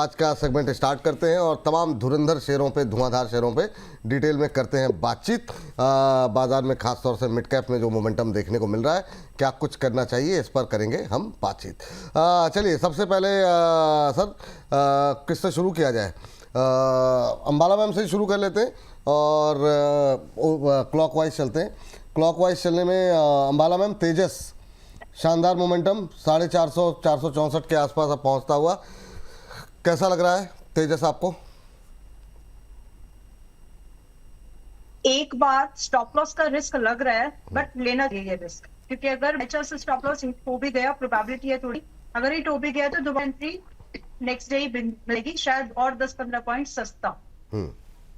आज का segment start करते हैं और तमाम धुरंधर शेयरों पे, धुआंधार शेयरों पे डिटेल में करते हैं बातचीत। बाजार में खासतौर से मिड कैप में जो मोमेंटम देखने को मिल रहा है, क्या कुछ करना चाहिए, इस पर करेंगे हम बातचीत। चलिए सबसे पहले सर किससे शुरू किया जाए? अंबाला मैम से शुरू कर लेते हैं और क्लॉकवाइज चलते हैं। क्लॉकवाइज चलने में अंबाला मैम, तेजस शानदार मोमेंटम 450 464 के आसपास अब पहुंचता हुआ, कैसा लग रहा है तेजस आपको? एक बार स्टॉप लॉस का रिस्क लग रहा है, बट लेना चाहिए रिस्क, क्योंकि अगर से स्टॉप लॉस हो भी गया, प्रोबेबिलिटी है थोड़ी, अगर हिट हो भी गया तो दोबारा एंट्री नेक्स्ट डे ही मिलेगी, शायद और 10-15 पॉइंट सस्ता।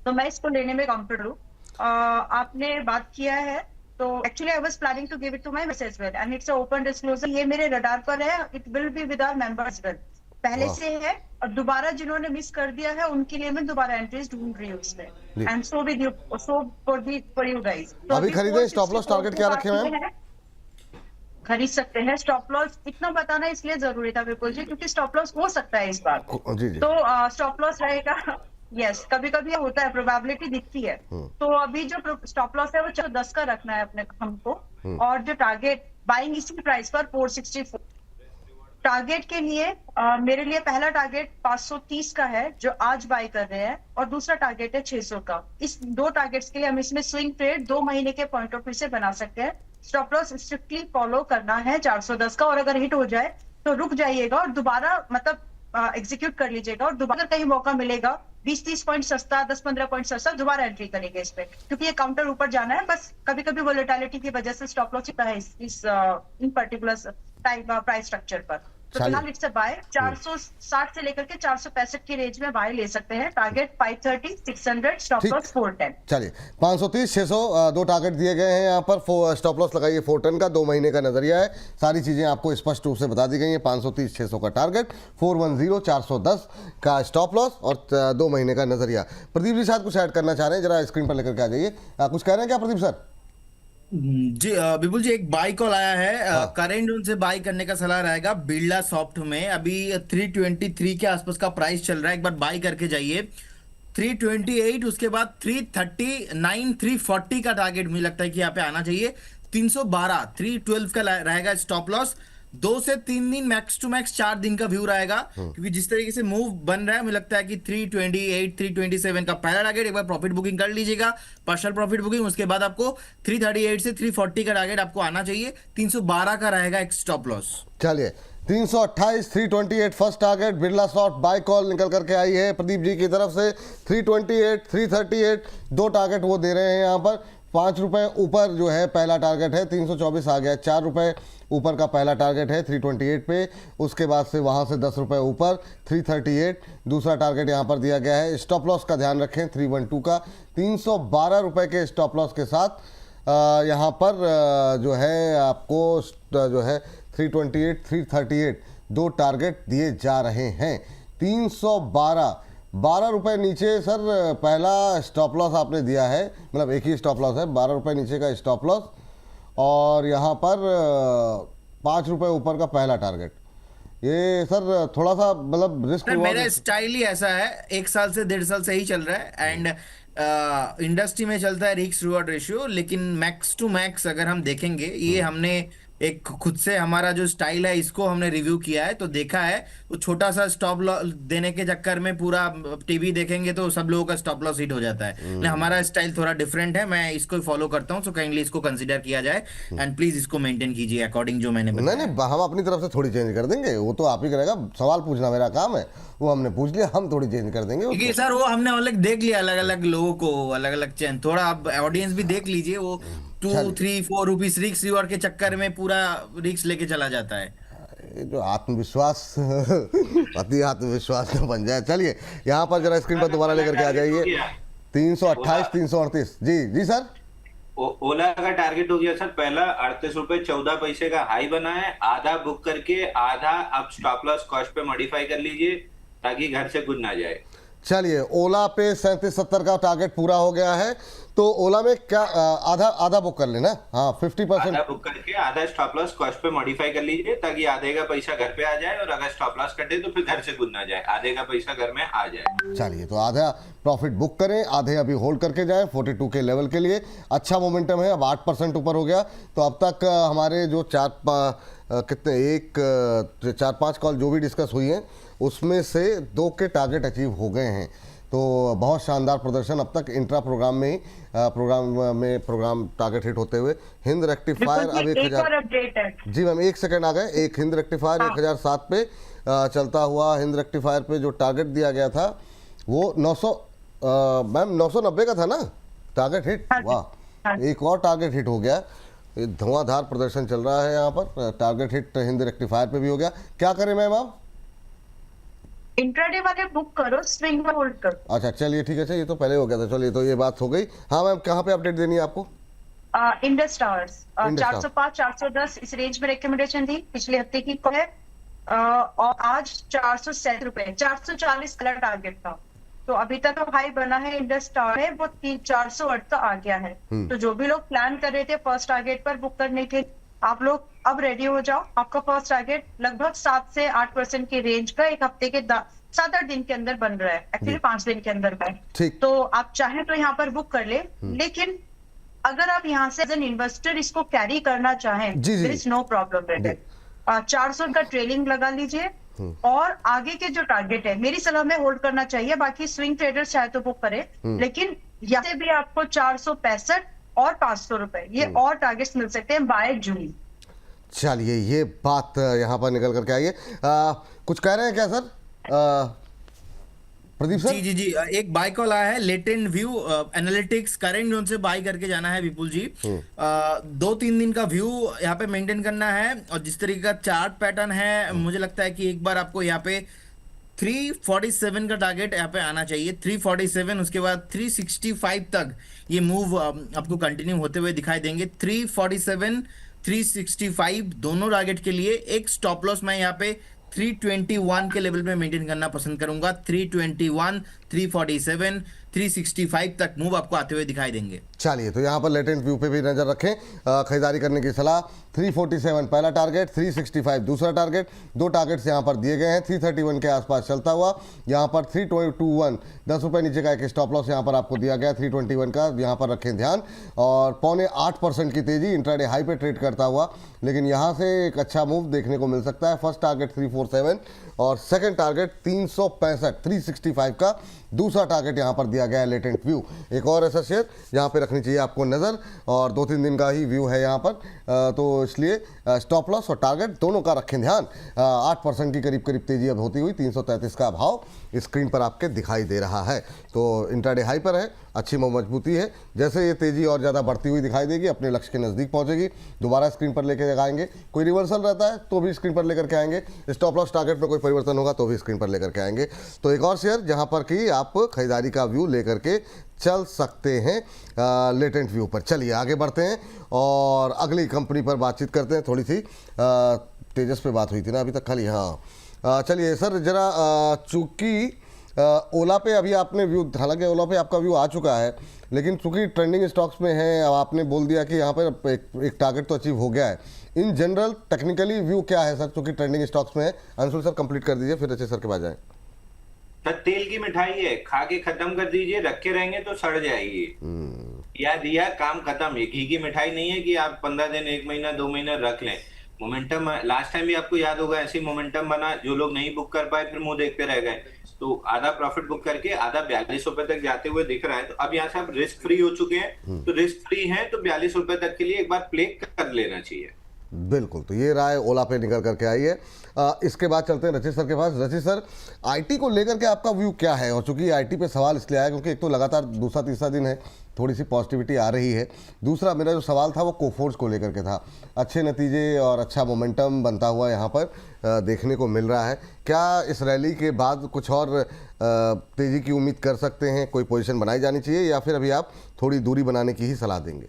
तो मैं इसको लेने में कॉन्फिडेंट हूँ। आपने बात किया है तो actually I was planning to give it to my members as well, and it's a open disclosure. ये मेरे रडार पर है, it will be with our members well, पहले से है, और दोबारा जिन्होंने मिस कर दिया है उनके लिए मैं दोबारा एंट्रीज ढूंढ रही हूँ उसमें, and so with you, so for you guys. अभी खरीदे? स्टॉप लॉस टारगेट क्या रखे मैम? खरीद सकते हैं। स्टॉप लॉस इतना बताना इसलिए जरूरी था विपुल जी, क्योंकि स्टॉप लॉस हो सकता है इस बार। जी जी। तो स्टॉप लॉस रहेगा, यस, कभी कभी होता है, प्रोबेबिलिटी दिखती है। तो अभी जो स्टॉप लॉस है वो 10 का रखना है अपने हमको, और जो टारगेट बाइंग इसी प्राइस पर 464 टारगेट के लिए मेरे लिए पहला टारगेट 530 का है जो आज बाय कर रहे हैं, और दूसरा टारगेट है 600 का। इस दो टारगेट्स के लिए हम इसमें स्विंग ट्रेड 2 महीने के पॉइंट ऑफ व्यू से बना सकते हैं। स्टॉप लॉस स्ट्रिक्टली फॉलो करना है 410 का, और अगर हिट हो जाए तो रुक जाइएगा और दोबारा मतलब एग्जीक्यूट कर लीजिएगा, और दोबारा कहीं मौका मिलेगा 20-30 पॉइंट सस्ता, 10-15 पॉइंट सस्ता, दोबारा एंट्री करेंगे इस पे, क्योंकि ये काउंटर ऊपर जाना है। बस कभी कभी वोलेटिलिटी की वजह से स्टॉप लॉस होता है इस इन पर्टिकुलर टाइप प्राइस स्ट्रक्चर पर। तो फिलहाल इट्स अ बाय 460 से लेकर के 465 की रेंज में बाय ले सकते हैं। Target 530, 600, stop loss 410। चलिए 530, 600 दो टारगेट दिए गए हैं यहाँ पर। स्टॉप लॉस लगाइए 410 का, 2 महीने का नजरिया है। सारी चीजें आपको स्पष्ट रूप से बता दी गई हैं। 530, 600 का टारगेट, 410, 410 का स्टॉप लॉस और 2 महीने का नजरिया। प्रदीप जी शायद कुछ ऐड करना चाह रहे हैं, जरा स्क्रीन पर लेकर के आ जाइए। कुछ कह रहे हैं क्या प्रदीप सर? जी विपुल जी, एक बाई कॉल आया है। करेंट जोन से बाई करने का सलाह रहेगा बिरला सॉफ्ट में। अभी 323 के आसपास का प्राइस चल रहा है, एक बार बाई करके जाइए। 328, उसके बाद 339, 340 का टारगेट मुझे लगता है कि यहाँ पे आना चाहिए। 312, 312 का रहेगा स्टॉप लॉस। 2 से 3 दिन, मैक्स टू मैक्स 4 दिन का व्यू रहेगा, क्योंकि जिस तरीके से मूव बन रहा है मुझे लगता है कि 328, 327 का पहला टारगेट, एक बार प्रॉफिट बुकिंग कर लीजिएगा, पार्शियल प्रॉफिट बुकिंग। उसके बाद आपको 338 से 340 का टारगेट आपको आना चाहिए। 312 का रहेगा एक स्टॉप लॉस। चलिए 328, 328 first target. Birla soft buy call निकल करके आई है प्रदीप जी की तरफ से। 328, 338 दो टारगेट वो दे रहे हैं यहाँ पर। 5 रुपए ऊपर जो है पहला टारगेट है, 324 आ गया। 4 रुपए ऊपर का पहला टारगेट है 328 पे। उसके बाद से वहाँ से 10 रुपए ऊपर 338 दूसरा टारगेट यहाँ पर दिया गया है। स्टॉप लॉस का ध्यान रखें 312 का। 312 रुपए के स्टॉप लॉस के साथ यहाँ पर जो है आपको जो है 328, 338 दो टारगेट दिए जा रहे हैं। 312 रुपए नीचे सर पहला स्टॉप लॉस आपने दिया है, मतलब एक ही स्टॉप लॉस है, 12 रुपए नीचे का स्टॉप लॉस, और यहाँ पर 5 रुपए ऊपर का पहला टारगेट। ये सर थोड़ा सा मतलब रिस्क। मेरा स्टाइल ही ऐसा है, 1 साल से 1.5 साल से ही चल रहा है, एंड इंडस्ट्री में चलता है रिस्क रिवॉर्ड रेशियो। लेकिन मैक्स टू मैक्स अगर हम देखेंगे, ये हमने एक खुद से हमारा जो स्टाइल है इसको हमने रिव्यू किया है, तो देखा है वो छोटा सा स्टॉप लॉस देने के चक्कर में पूरा टीवी देखेंगे तो सब लोगों का स्टॉप लॉस हिट हो जाता है। हमारा स्टाइल थोड़ा डिफरेंट है, मैं इसको फॉलो करता हूँ, सो काइंडली इसको कंसीडर किया जाए, एंड प्लीज इसको मेंटेन कीजिए अकॉर्डिंग जो मैंने बताया। नहीं, हम अपनी तरफ से थोड़ी चेंज कर देंगे, वो तो आप ही करेगा। सवाल पूछना मेरा काम है, वो हमने पूछ लिया, हम थोड़ी चेंज कर देंगे। क्योंकि सर वो हमने अलग देख लिया, अलग अलग लोगों को अलग अलग चेंज, थोड़ा आप ऑडियंस भी देख लीजिए। वो 2-3-4 रुपीज रिक्स रिवॉर्ड के चक्कर में पूरा रिक्स लेके चला जाता है। जो आत्मविश्वास अति आत्मविश्वास न बन जाए। चलिए यहाँ पर जरा स्क्रीन पर दोबारा लेकर के आ जाइए। 328, 338 जी सर। ओला का टारगेट हो गया सर पहला 38 रुपए 14 पैसे का हाई बना है। आधा बुक करके आधा आप स्टॉप लॉस कॉस्ट पे मॉडिफाई कर लीजिए, ताकि घर से कुछ ना जाए। चलिए, ओला पे 37-70 का टारगेट पूरा हो गया है, तो ओला में क्या आधा आधा बुक कर लेना। हाँ, 50%। आधा बुक करके आधा स्टॉप लॉस कॉस्ट पे मॉडिफाई कर लीजिए, ताकि आधे का पैसा घर पे आ जाए, और अगर स्टॉप लॉस कटे तो फिर घर से कूद ना जाए, आधे का पैसा घर में आ जाए। चलिए, तो आधा प्रॉफिट बुक करें, आधे अभी होल्ड करके जाएं 42 के लेवल के लिए। अच्छा मोमेंटम है, अब 8% ऊपर हो गया। तो अब तक हमारे जो कितने 4-5 कॉल जो भी डिस्कस हुई हैं, उसमें से 2 के टारगेट अचीव हो गए हैं। तो बहुत शानदार प्रदर्शन अब तक इंट्रा प्रोग्राम में ही प्रोग्राम टारगेट हिट होते हुए। हिंद रेक्टिफायर अब 1000 अपडेट है जी मैम, 1 सेकंड आ गए। एक हिंद रेक्टिफायर 1007 पे चलता हुआ हिंद रेक्टिफायर पे जो टारगेट दिया गया था वो 900 मैम 990 का था ना टारगेट हिट। वाह, एक और टारगेट हिट हो गया। ये धुआंधार प्रदर्शन चल रहा है यहाँ पर। टारगेट हिट हिंद रेक्टिफायर पे भी हो गया। क्या करें मैम आप? इंट्राडे वाले बुक करो, स्विंग में होल्ड करो। अच्छा चलिए, ठीक है। ये तो पहले हो गया था। चलिए, तो ये बात हो गई। हाँ मैम, कहाँ पे अपडेट देनी है आपको? इंडस टावर्स इंडस 405 410 इस रेंज में रिकमेंडेशन थी पिछले हफ्ते की है। और आज 407 रुपए 440 का टारगेट था। तो अभी तक तो हाई बना है इंडस टावर है, वो 408 का आ गया है। तो जो भी लोग प्लान कर रहे थे फर्स्ट टारगेट पर बुक करने के, आप लोग अब रेडी हो जाओ। आपका फर्स्ट टारगेट लगभग 7 से 8% की रेंज का एक हफ्ते के 7-8 दिन के अंदर बन रहा है, एक्चुअली 5 दिन के अंदर का है। ठीक। तो आप चाहें तो यहाँ पर बुक कर ले, लेकिन अगर आप यहाँ से एज एन इन्वेस्टर इसको कैरी करना चाहें, जी, जी। There is no problem. 400 का ट्रेलिंग लगा लीजिए, और आगे के जो टारगेट है मेरी सलाह में होल्ड करना चाहिए। बाकी स्विंग ट्रेडर्स चाहे तो बुक करे, लेकिन यहाँ से भी आपको 465 और 500 रुपए ये और टारगेट्स मिल सकते हैं बाय जून। चलिए, ये बात यहाँ पर निकल करके आई है। कुछ कह रहे हैं क्या सर? प्रदीप सर? जी जी जी, एक बाय कॉल आया है, latent view analytics current zone से बाय करके जाना है विपुल जी। 2-3 दिन का व्यू यहाँ पे मेंटेन करना है, और जिस तरीके का चार्ट पैटर्न है, मुझे लगता है कि एक बार आपको यहाँ पे 347 का टारगेट यहाँ पे आना चाहिए। 347, उसके बाद 365 तक ये मूव आपको कंटिन्यू होते हुए दिखाई देंगे। 347 365 दोनों टारगेट के लिए एक स्टॉप लॉस मैं यहाँ पे 321 के लेवल पे मेंटेन करना पसंद करूंगा। 321, 347, 365 तक मूव आपको आते हुए दिखाई देंगे। चलिए, तो यहाँ पर लेटेंट व्यू पे भी नजर रखें। खरीदारी करने की सलाह। 347 पहला टारगेट, 365 दूसरा टारगेट। 2 टारगेट्स यहाँ पर दिए गए हैं 331 के आसपास चलता हुआ। यहाँ पर 321 10 रुपये नीचे का एक स्टॉप लॉस यहाँ पर आपको दिया गया 321 का, यहाँ पर रखें ध्यान। और 0.8% की तेजी इंट्राडे हाई पे ट्रेड करता हुआ, लेकिन यहाँ से एक अच्छा मूव देखने को मिल सकता है। फर्स्ट टारगेट 347 और सेकंड टारगेट 365 365 का। दूसरा टारगेट यहाँ पर दिया गया है लेटेंट व्यू। एक और ऐसा शेयर यहाँ पे रखनी चाहिए आपको नज़र, और 2-3 दिन का ही व्यू है यहाँ पर, तो इसलिए स्टॉप लॉस और टारगेट दोनों का रखें ध्यान। 8% की करीब तेजी अब होती हुई 333 का भाव स्क्रीन पर आपके दिखाई दे रहा है। तो इंट्राडे हाई पर है, अच्छी मजबूती है। जैसे ये तेजी और ज़्यादा बढ़ती हुई दिखाई देगी, अपने लक्ष्य के नज़दीक पहुंचेगी, दोबारा स्क्रीन पर लेकर आएंगे। कोई रिवर्सल रहता है तो भी स्क्रीन पर लेकर के आएंगे। स्टॉप लॉस टारगेट में कोई परिवर्तन होगा तो भी स्क्रीन पर लेकर के आएंगे। तो एक और शेयर जहां पर कि आप खरीदारी का व्यू लेकर के चल सकते हैं लेटेंट व्यू पर। चलिए आगे बढ़ते हैं और अगली कंपनी पर बातचीत करते हैं। थोड़ी सी तेजस पे बात हुई थी ना अभी तक खाली। हाँ चलिए सर, जरा चूँकि ओला पे अभी आपने व्यू, हालांकि ओला पे आपका व्यू आ चुका है, लेकिन चूंकि ट्रेंडिंग स्टॉक्स में है, अब आपने बोल दिया कि यहाँ पर एक टारगेट तो अचीव हो गया है। इन जनरल टेक्निकली व्यू क्या है सर, चूंकि ट्रेंडिंग स्टॉक्स में है? अंशुल सर कंप्लीट कर दीजिए, फिर अच्छे सर के पास जाएं। सर तेल की मिठाई है, खा के खत्म कर दीजिए, रखे रहेंगे तो सड़ जाएगी। या दिया काम खत्म। ये घी की मिठाई नहीं है कि आप 15 दिन 1 महीना 2 महीना रख लें। मोमेंटम लास्ट टाइम भी आपको याद होगा, ऐसी मोमेंटम बना, जो लोग नहीं बुक कर पाए फिर मुंह देखते रह गए। तो आधा प्रॉफिट बुक करके आधा 42 रुपए तक जाते हुए दिख रहा है। तो अब यहाँ से आप रिस्क फ्री हो चुके हैं, तो रिस्क फ्री हैं तो 42 रुपए तक के लिए एक बार प्ले कर लेना चाहिए। बिल्कुल, तो ये राय ओला पे निकल करके आई है। इसके बाद चलते हैं रचित सर के पास। रचित सर, आईटी को लेकर के आपका व्यू क्या है? और चूंकि आईटी पे सवाल इसलिए आया क्योंकि एक तो लगातार दूसरा तीसरा दिन है थोड़ी सी पॉजिटिविटी आ रही है। दूसरा मेरा जो सवाल था वो कोफोर्स को लेकर के था। अच्छे नतीजे और अच्छा मोमेंटम बनता हुआ यहाँ पर देखने को मिल रहा है। क्या इस रैली के बाद कुछ और तेज़ी की उम्मीद कर सकते हैं? कोई पोजीशन बनाई जानी चाहिए या फिर अभी आप थोड़ी दूरी बनाने की ही सलाह देंगे?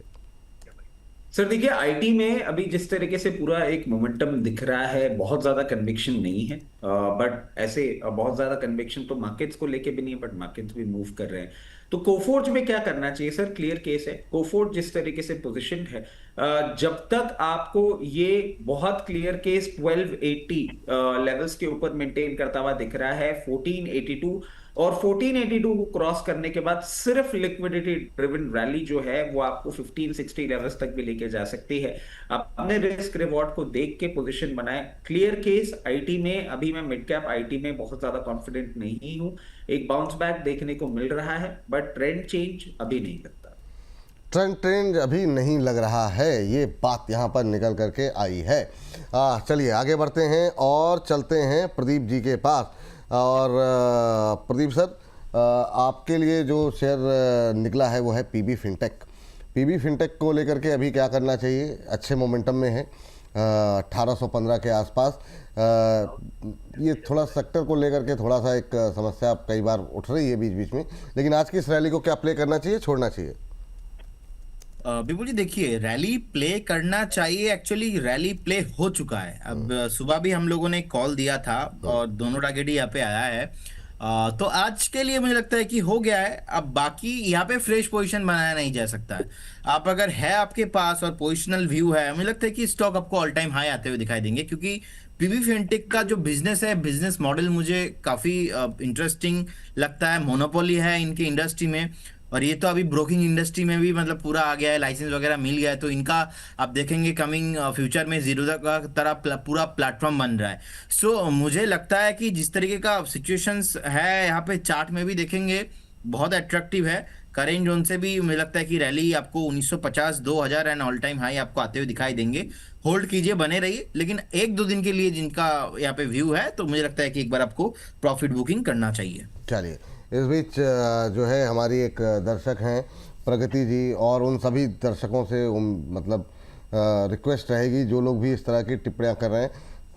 सर देखिए, आईटी में अभी जिस तरीके से पूरा एक मोमेंटम दिख रहा है, बहुत ज्यादा कन्विक्शन नहीं है, बट ऐसे बहुत ज्यादा कन्विक्शन तो मार्केट्स को लेके भी नहीं है, बट मार्केट्स भी मूव कर रहे हैं। तो कोफोर्ज में क्या करना चाहिए सर? क्लियर केस है, कोफोर्ज जिस तरीके से पोजिशन है, जब तक आपको ये बहुत क्लियर केस 1280 लेवल्स के ऊपर मेंटेन करता हुआ दिख रहा है, 1482 और 1482 को क्रॉस करने के बाद सिर्फ लिक्विडिटी ड्रिवन रैली जो है वो आपको 1560 लेवल्स तक भी लेके जा सकती है। आप अपने रिस्क रिवॉर्ड को देख के पोजीशन बनाएं। क्लियर केस आईटी में, अभी मैं मिड कैप आईटी में बहुत ज्यादा कॉन्फिडेंट नहीं हूं। एक बाउंस बैक देखने को मिल रहा है, बट ट्रेंड चेंज अभी नहीं लगता। ट्रेंड अभी नहीं लग रहा है, ये बात यहाँ पर निकल करके आई है। चलिए आगे बढ़ते हैं और चलते हैं प्रदीप जी के पास। और प्रदीप सर, आपके लिए जो शेयर निकला है वो है पीबी फिनटेक। पीबी फिनटेक को लेकर के अभी क्या करना चाहिए? अच्छे मोमेंटम में है, 1815 के आसपास। ये थोड़ा सेक्टर को लेकर के थोड़ा सा एक समस्या कई बार उठ रही है बीच बीच में, लेकिन आज की इस रैली को क्या प्ले करना चाहिए, छोड़ना चाहिए? विपुल जी देखिए, रैली प्ले करना चाहिए। एक्चुअली रैली प्ले हो चुका है। अब सुबह भी हम लोगों ने कॉल दिया था और दोनों टारगेट ही यहाँ पे आया है। तो आज के लिए मुझे लगता है कि हो गया है। अब बाकी यहाँ पे फ्रेश पोजीशन बनाया नहीं जा सकता है। आप अगर है आपके पास और पोजिशनल व्यू है, मुझे लगता है कि स्टॉक आपको ऑल टाइम हाई आते हुए दिखाई देंगे, क्योंकि पीबी फिनटेक का जो बिजनेस है, बिजनेस मॉडल मुझे काफी इंटरेस्टिंग लगता है। मोनोपोली है इनके इंडस्ट्री में, और ये तो अभी ब्रोकिंग इंडस्ट्री में भी मतलब पूरा आ गया है, लाइसेंस वगैरह मिल गया है। तो इनका आप देखेंगे कमिंग फ्यूचर में जीरोधा का तरह पूरा प्लेटफॉर्म बन रहा है। सो मुझे लगता है कि जिस तरीके का सिचुएशंस है यहाँ पे चार्ट में भी देखेंगे बहुत अट्रैक्टिव है। करेंट जोन से भी मुझे लगता है कि रैली आपको 1950 2000 एंड ऑल टाइम हाई आपको आते हुए दिखाई देंगे। होल्ड कीजिए, बने रहिए, लेकिन एक दो दिन के लिए जिनका यहाँ पे व्यू है तो मुझे लगता है कि एक बार आपको प्रॉफिट बुकिंग करना चाहिए। चलिए, इस बीच जो है हमारी एक दर्शक हैं प्रगति जी, और उन सभी दर्शकों से मतलब रिक्वेस्ट रहेगी जो लोग भी इस तरह की टिप्पणियां कर रहे हैं,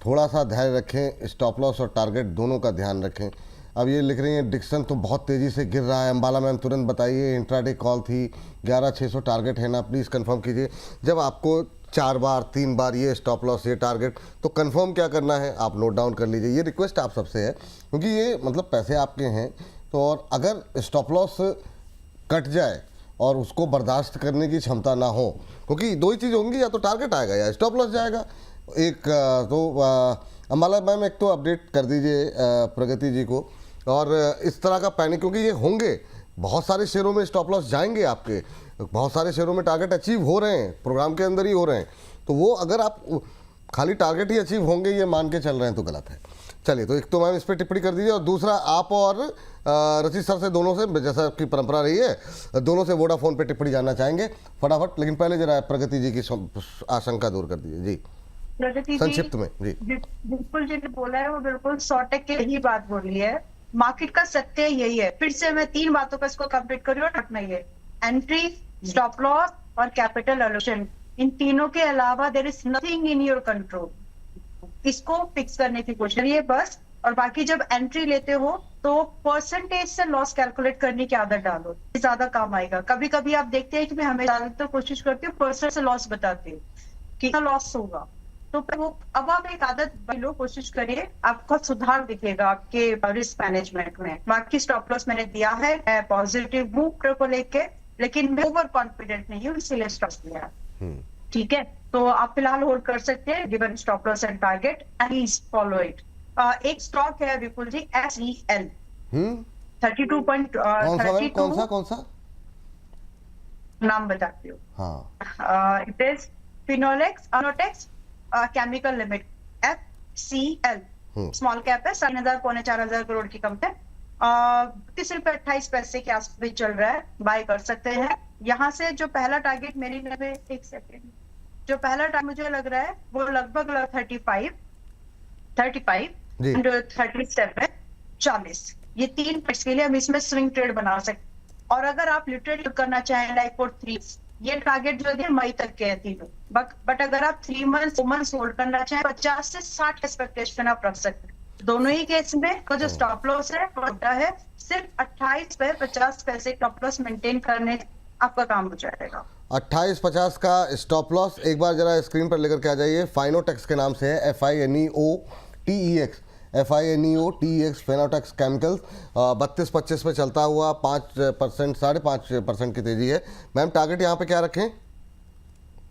थोड़ा सा धैर्य रखें, स्टॉप लॉस और टारगेट दोनों का ध्यान रखें। अब ये लिख रही हैं डिक्सन तो बहुत तेज़ी से गिर रहा है। अंबाला मैम तुरंत बताइए, इंट्राडे कॉल थी 11600 टारगेट है ना, प्लीज़ कंफर्म कीजिए। जब आपको 4 बार 3 बार ये स्टॉप लॉस ये टारगेट, तो कंफर्म क्या करना है आप नोट डाउन कर लीजिए। ये रिक्वेस्ट आप सबसे है, क्योंकि ये मतलब पैसे आपके हैं, तो और अगर स्टॉप लॉस कट जाए और उसको बर्दाश्त करने की क्षमता ना हो, क्योंकि दो ही चीज़ होंगी, या तो टारगेट आएगा या स्टॉप लॉस जाएगा। एक तो अंबाला मैम एक तो अपडेट कर दीजिए प्रगति जी को, और इस तरह का पैनिक, क्योंकि ये होंगे बहुत सारे शेयरों में स्टॉप लॉस जाएंगे आपके, बहुत सारे शेयरों में टारगेट अचीव हो रहे हैं, प्रोग्राम के अंदर ही हो रहे हैं। तो वो अगर आप खाली टारगेट ही अचीव होंगे ये मान के चल रहे हैं तो गलत है। चलिए, तो एक तो मैम इस पर टिप्पणी कर दीजिए, और दूसरा आप और रचित सर से दोनों से, जैसा की परंपरा रही है, दोनों से वोडाफोन पे टिप्पणी जानना चाहेंगे फटाफट। लेकिन पहले जरा प्रगति जी की आशंका दूर कर दीजिए जी, प्रगति संक्षिप्त में जी। बिल्कुल जी ने बोला है वो बिल्कुल 100% ही बात बोली है। मार्केट का सत्य यही है। फिर से मैं 3 बातों का इसको कंप्लीट करूँ और रखना ही है, एंट्री, स्टॉप लॉस और कैपिटल एलोकेशन। इन तीनों के अलावा there is nothing in your control. इसको फिक्स करने की कोशिश करिए बस। और बाकी जब एंट्री लेते हो तो परसेंटेज से लॉस कैलकुलेट करने की आदत डालो, ज्यादा काम आएगा। कभी कभी आप देखते हैं कि मैं हमेशा तो कोशिश करती हूँ परसेंट से लॉस बताती हूँ कितना लॉस होगा, तो वो अब आप एक आदत लो, कोशिश करिए, आपको सुधार दिखेगा आपके रिस्क मैनेजमेंट में। बाकी स्टॉप लॉस मैंने दिया है, मैं पॉजिटिव हूँ को लेके, लेकिन मैं ओवर कॉन्फिडेंट नहीं हूँ, इसीलिए स्टॉप दिया। ठीक है, तो आप फिलहाल होल्ड कर सकते हैं given stop loss and target, please follow it. एक स्टॉक है विपुल जी, SEL 32 कौन सा नाम बताती हूँ। हाँ, इट इज फिनोलेक्स अनोटेक्स chemical limited, FCL, small cap है, 3,000 पौने 4,000 करोड़ की कंपनी है। 30 रुपए 28 पैसे के आसपास चल रहा है, बाय कर सकते हैं। यहाँ से जो पहला टारगेट मेरी नजर में, एक सेकेंड, जो पहला टारगेट मुझे लग रहा है वो लगभग 35 एंड 37 40, ये 3 पॉइंट्स के लिए हम इसमें स्विंग ट्रेड बना सकते। और अगर आप लिटरली करना चाहें लाइक फॉर 3, ये टारगेट जो है मई तक के है तीनों, बट अगर आप 3 मंथ्स 4 मंथ्स होल्ड करना चाहें 50 से 60 एक्सपेक्टेशन आप रख सकते हैं। दोनों ही केस में तो जो स्टॉप लॉस है बड़ा है, सिर्फ 28 पे 50 पैसे स्टॉप लॉस मेंटेन करने आपका काम हो जाएगा। 28.50 का स्टॉप लॉस एक बार जरा स्क्रीन पर लेकर के आ जाइए। फाइनोटेक्स के नाम से है, FINEOTEX, FINEOTEX, फाइनोटेक्स केमिकल्स। 32.25 पे चलता हुआ 5%, 5.5% की तेजी है। मैम टारगेट यहाँ पे क्या रखें?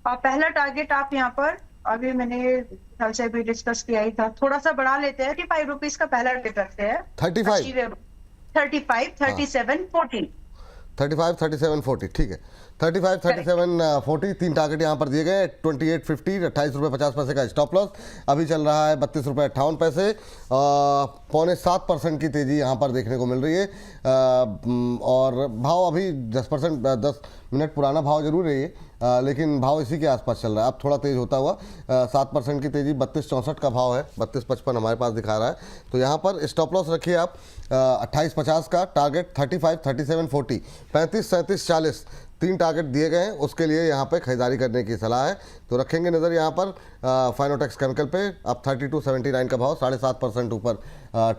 पहला टारगेट आप यहाँ पर, अभी मैंने कल से भी डिस्कस किया ही था, थोड़ा सा बढ़ा लेते हैं, 35 रुपीज का पहला टारगेट रखते हैं। 35, 35, 37, 40। 35, 37, 40, ठीक है। 35, 37, 40 तीन टारगेट यहाँ पर दिए गए। 28.50, 28.50 का स्टॉप लॉस। अभी चल रहा है 32.58। 6.25% की तेज़ी यहाँ पर देखने को मिल रही है। और भाव अभी 10%, 10 मिनट पुराना भाव जरूर है ये, लेकिन भाव इसी के आसपास चल रहा है। अब थोड़ा तेज़ होता हुआ 7% की तेज़ी, 32.64 का भाव है, 32.55 हमारे पास दिखा रहा है। तो यहाँ पर स्टॉप लॉस रखिए आप 28.50 का। टारगेट 35, 37, 40, 35, 37, 40 तीन टारगेट दिए गए हैं, उसके लिए यहाँ पे खरीदारी करने की सलाह है। तो रखेंगे नज़र यहाँ पर फाइनोटेक्स केमिकल पे। अब 32.79 का भाव 7.5% ऊपर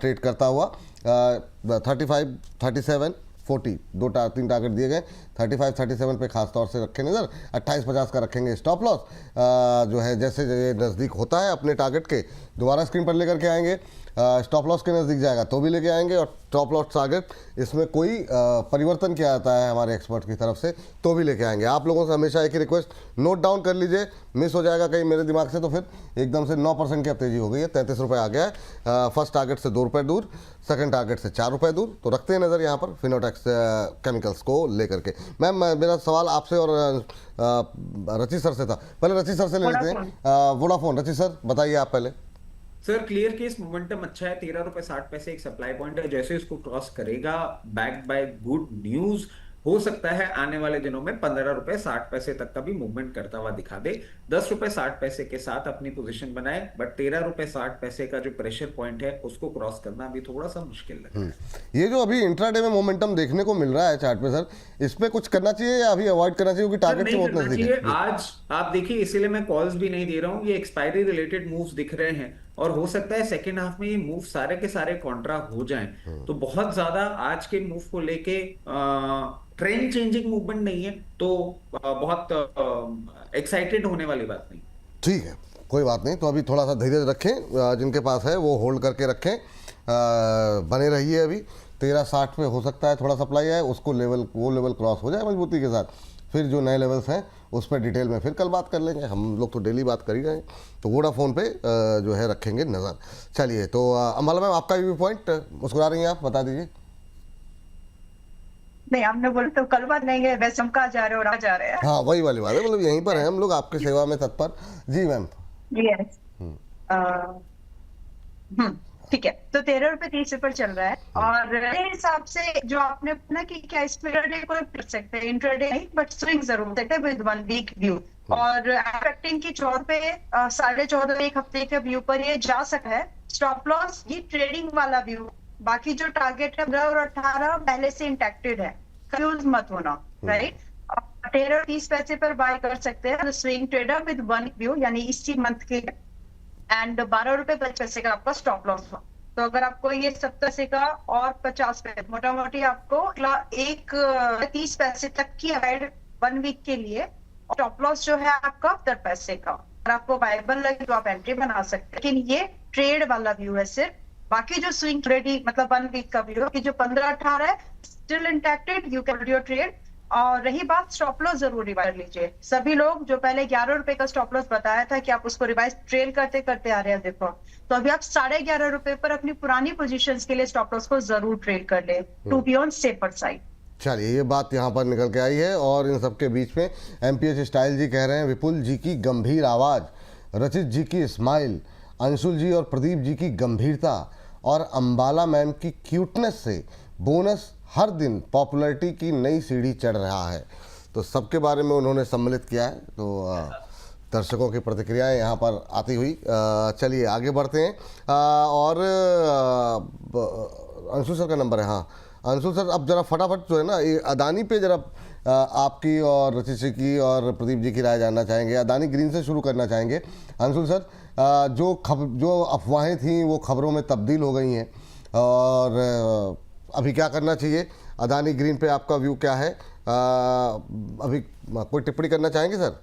ट्रेड करता हुआ। 35, 37, 40 तीन टारगेट दिए गए। 35, 37 पे खास तौर से रखें नज़र। 28.50 का रखेंगे स्टॉप लॉस। जो है जैसे नज़दीक होता है अपने टारगेट के, दोबारा स्क्रीन पर लेकर के आएंगे। स्टॉप लॉस के नज़दीक जाएगा तो भी लेके आएंगे, और स्टॉप लॉस टारगेट इसमें कोई परिवर्तन किया जाता है हमारे एक्सपर्ट की तरफ से तो भी लेके आएंगे। आप लोगों से हमेशा एक ही रिक्वेस्ट, नोट डाउन कर लीजिए, मिस हो जाएगा कहीं मेरे दिमाग से तो फिर एकदम से 9% की अब तेजी हो गई है। 33 रुपये आ गया है। फर्स्ट टारगेट से 2 रुपये दूर, सेकंड टारगेट से 4 रुपये दूर। तो रखते हैं नज़र यहाँ पर फिनोटेक्स केमिकल्स को लेकर के। मैम मेरा सवाल आपसे और रची सर से था, पहले रची सर से ले लेते हैं। वोडाफोन, रची सर बताइए आप पहले। सर क्लियर केस मोमेंटम अच्छा है, 13.60 रुपए एक सप्लाई पॉइंट है। जैसे इसको क्रॉस करेगा, बैक्ड बाय गुड न्यूज, हो सकता है आने वाले दिनों में 15.60 रुपए तक का भी मूवमेंट करता हुआ दिखा दे। 10.60 रुपए के साथ अपनी पोजीशन बनाए, बट 13.60 का जो प्रेशर पॉइंट है उसको क्रॉस करना अभी थोड़ा सा मुश्किल लग रहा है। ये जो अभी इंट्राडे में मोमेंटम देखने को मिल रहा है चार्ट पे सर, इस पे कुछ करना चाहिए या अभी अवॉइड करना चाहिए, क्योंकि टारगेट से बहुत नजदीक है? आज आप देखिए, इसीलिए मैं कॉल्स भी नहीं दे रहा हूँ। ये एक्सपायरी रिलेटेड मूव्स दिख रहे हैं, और हो सकता है सेकेंड हाफ में ये मूव सारे के सारे कॉन्ट्रा हो जाएं। तो बहुत ज्यादा आज के मूव को लेके ट्रेंड चेंजिंग मूवमेंट नहीं है, तो बहुत एक्साइटेड होने वाली बात नहीं। ठीक है, कोई बात नहीं। तो अभी थोड़ा सा धैर्य रखें, जिनके पास है वो होल्ड करके रखें। बने रहिए। अभी 13.60 पे हो सकता है थोड़ा सप्लाई है, उसको वो लेवल क्रॉस हो जाए मजबूती के साथ, फिर जो नए लेवल्स हैं उस पर डिटेल में फिर कल बात कर लेंगे। हम लोग तो डेली बात कर ही रहे हैं। तो वोडाफोन पे जो है रखेंगे नज़र। चलिए, तो अम्बाला मैम आपका व्यू पॉइंट, मुस्कुरा रही हैं आप, बता दीजिए। नहीं, हमने बोला तो कल बात नहीं है, वैसे हम कहाँ जा रहे हैं और आ जा रहे हैं। हाँ वही वाली बात है, मतलब यहीं पर है हम लोग आपकी सेवा में तत्पर। जी मैम। यस, ठीक है। तो 13.30 रुपये चल रहा है, और मेरे हिसाब से जो आपने ना कि क्या इंट्राडे को कर सकते हैं, इंट्राडे नहीं बट स्विंग जरूर सकते हैं विद 1 वीक व्यू, और एक्सपेक्टिंग की 4 पे 14.5 एक हफ्ते के व्यू पर ये जा सकता है। स्टॉप लॉस ये ट्रेडिंग वाला व्यू, बाकी जो टारगेट है 15 और 18 पहले से इंटैक्टेड है, कंफ्यूज मत होना, राइट। 13.30 पर बाय कर सकते हैं स्विंग ट्रेडर विद 1 व्यू, यानी इसी मंथ के, एंड 12.50 का आपका स्टॉप लॉस हो। तो अगर आपको ये 70 का और 50 पैसे, मोटा मोटी आपको 30 तक की एड 1 वीक के लिए। स्टॉप लॉस जो है आपका 70 पैसे का, और आपको वायबल लगे तो आप एंट्री बना सकते हैं, लेकिन ये ट्रेड वाला व्यू है सिर्फ। बाकी जो स्विंग ट्रेडिंग मतलब 1 वीक का व्यू है कि जो 15-18 है still intacted, you can do trade. और रही बात स्टॉप लॉस, जरूर रिवाइज कर लीजिए। सभी लोग जो पहले 11 रुपए का स्टॉप लॉस बताया था कि आप उसको रिवाइज ट्रेल करते करते आ रहे हैं, देखो तो अभी आप 11.5 रुपए पर अपनी पुरानी पोजीशंस के लिए स्टॉप लॉस को जरूर ट्रेड कर ले, to be on safer side. चलिए, ये बात यहाँ पर निकल के आई है। और इन सबके बीच में MPH स्टाइल जी कह रहे हैं, विपुल जी की गंभीर आवाज़, रचित जी की स्माइल, अंशुल जी और प्रदीप जी की गंभीरता, और अंबाला मैम की क्यूटनेस से बोनस हर दिन पॉपुलैरिटी की नई सीढ़ी चढ़ रहा है। तो सबके बारे में उन्होंने सम्मिलित किया है। तो दर्शकों की प्रतिक्रियाएं यहाँ पर आती हुई, चलिए आगे बढ़ते हैं। और अंशुल सर का नंबर है, हाँ अंशुल सर, अब जरा फटाफट जो है ना ये अदानी पे जरा आपकी और रचित जी की और प्रदीप जी की राय जानना चाहेंगे। अदानी ग्रीन से शुरू करना चाहेंगे। अंशुल सर, जो अफवाहें थीं वो खबरों में तब्दील हो गई हैं, और अभी क्या करना चाहिए? अदानी ग्रीन पे आपका व्यू क्या है? अभी कोई टिप्पणी करना चाहेंगे sir?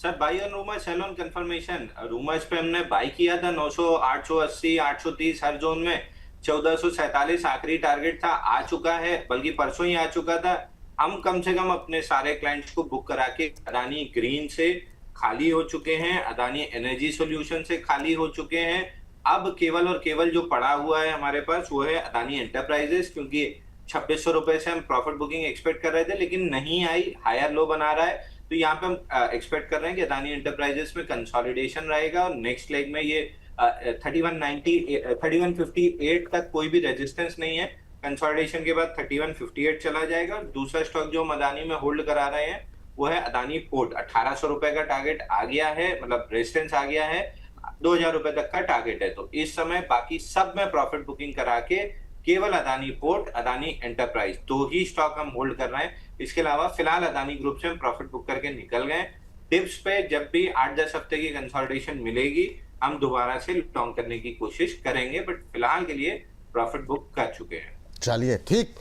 Sir buy on rumours sell on confirmation. Rumours पे हमने बाई किया था 900, 880, 830 हर जोन में। 1447 आखिरी टारगेट था, आ चुका है, बल्कि परसों ही आ चुका था। हम कम से कम अपने सारे क्लाइंट्स को बुक करा के अदानी ग्रीन से खाली हो चुके हैं, अदानी एनर्जी सॉल्यूशन से खाली हो चुके हैं। अब केवल और केवल जो पड़ा हुआ है हमारे पास वो है अदानी एंटरप्राइजेस, क्योंकि 2600 रुपए से हम प्रॉफिट बुकिंग एक्सपेक्ट कर रहे थे लेकिन नहीं आई, हायर लो बना रहा है। तो यहाँ पे हम एक्सपेक्ट कर रहे हैं कि अदानी एंटरप्राइजेस में कंसोलिडेशन रहेगा और नेक्स्ट लेग में ये 3190 3158 तक कोई भी रेजिस्टेंस नहीं है। कंसोलिडेशन के बाद 3158 चला जाएगा। और दूसरा स्टॉक जो हम अदानी में होल्ड करा रहे हैं वो है अदानी पोर्ट। 1800 रुपए का टारगेट आ गया है, मतलब रेजिस्टेंस आ गया है, 2000 रुपए तक का टारगेट है। तो इस समय बाकी सब में प्रॉफिट बुकिंग करा के केवल अदानी पोर्ट, अदानी एंटरप्राइज दो ही स्टॉक हम होल्ड कर रहे हैं। इसके अलावा फिलहाल अदानी ग्रुप से हम प्रॉफिट बुक करके निकल गए। डिप्स पे जब भी 8-10 हफ्ते की कंसोलिडेशन मिलेगी हम दोबारा से लॉन्ग करने की कोशिश करेंगे, बट फिलहाल के लिए प्रॉफिट बुक कर चुके हैं। चलिए ठीक।